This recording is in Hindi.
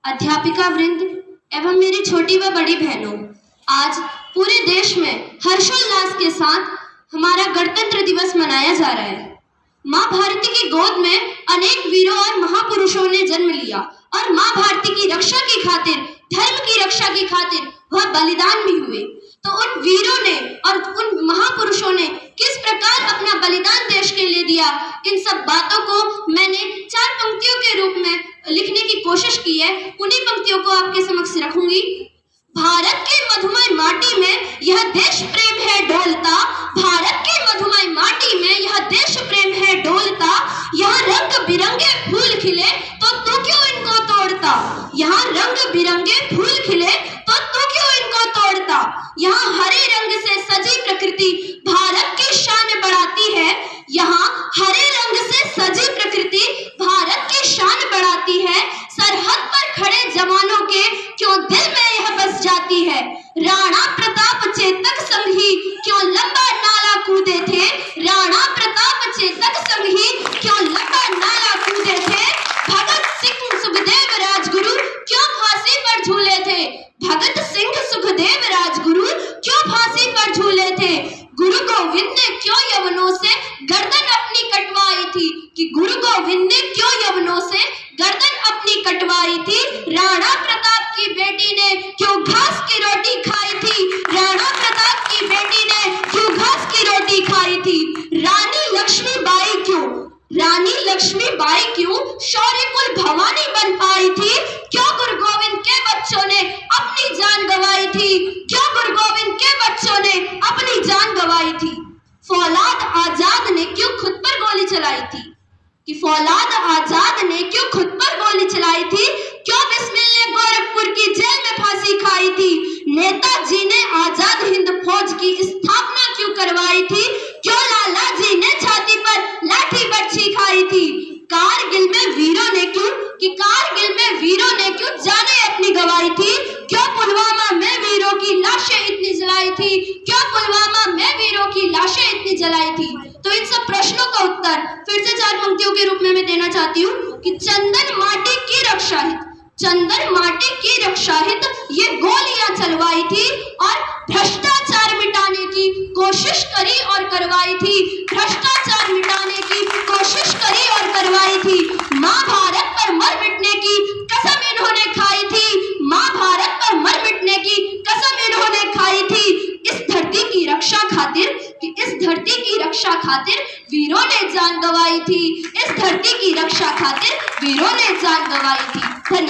अध्यापिका वृंद एवं मेरी छोटी व बड़ी बहनों, आज पूरे देश में हर्षोल्लास के साथ हमारा गणतंत्र दिवस मनाया जा रहा है। माँ भारती की गोद में अनेक वीरों और महापुरुषों ने जन्म लिया और माँ भारती की रक्षा की खातिर, धर्म की रक्षा की खातिर वह बलिदान भी हुए। तो उन वीरों ने और उन महापुरुषों ने किस प्रकार अपना बलिदान देश के लिए दिया, इन सब बातों को मैंने 4 पंक्तियों के रूप में लिखने की कोशिश की है। उन्हीं पंक्तियों को आपके समक्ष रखूंगी। भारत के मधुमय माटी में यह देश प्रेम है डोलता, भारत के मधुमय माटी में यह देश प्रेम है डोलता। यहाँ रंग बिरंगे फूल खिले तो तू क्यों इनको तोड़ता, यहाँ रंग बिरंगे फूल खिले तो तू क्यों इनको तोड़ता। यहाँ हरे रंग से सजी प्रकृति भारत की शान बढ़ाती है, यहाँ हरे रंग से सजी प्रकृति भारत की शान बढ़ाती है। सरहद पर खड़े जवानों के क्यों दिल में यह बस जाती है, राणा प्रताप चेतक संग ही क्यों लंबा नाला कूदे थे, राणा प्रताप चेतक संग ही क्यों लंबा नाला कूदे थे। भगत सिंह सुखदेव राजगुरु क्यों फांसी पर झूले थे, भगत सिंह सुखदेव राजगुरु क्यों फांसी पर झूले थे। गुरु गोविंद ने क्यों यवनों से गर्दन अपनी कटवाई थी, कि गुरु गोविंद ने क्यों यवनों से गर्दन अपनी कटवाई थी। राणा प्रताप की बेटी ने क्यों घास की रोटी खाई थी, राणा प्रताप की बेटी ने क्यों घास की रोटी खाई थी। रानी लक्ष्मीबाई क्यों शौर्य कुल भवानी बन पाई थी, क्यों गुरु गोविंद के बच्चों ने अपनी जान गंवाई थी, क्यों गुरु गोविंद के बच्चों ने अपनी जान गंवाई थी। फौलाद आजाद ने क्यों खुद पर गोली चलाई थी, कि फौलाद आजाद ने क्यों खुद पर गोली चलाई थी, क्यों बिस्मिल ने गोरखपुर की जेल में फांसी खाई थी। नेताजी ने आजाद हिंद फौज की स्थापना क्यों करवाई थी, क्यों लाला जी ने छाती पर लाठी बरछी खाई थी। कारगिल में वीरों ने क्यों जाने अपनी गवाई थी, क्यों पुलवामा में वीरों की लाशें इतनी जलाई थी, क्यों पुलवामा में वीरों की लाशें इतनी जलाई थी। तो इन सब प्रश्नों का उत्तर फिर से 4 पंक्तियों के रूप में मैं देना चाहती हूँ कि चंदन माटी की रक्षा हित ये गोलियां चलवाई थी और भ्रष्टाचार मिटाने की कोशिश करी और करवाई थी, भ्रष्टाचार मिटाने की कोशिश करी और करवाई थी। माँ भारत पर मर मिटने की कसम इन्होंने खाई थी, माँ भारत पर मर मिटने की कसम इन्होंने खाई थी। इस धरती की रक्षा खातिर वीरों ने जान गंवाई थी, इस धरती की रक्षा खातिर वीरों ने जान गंवाई थी। धन्यवाद।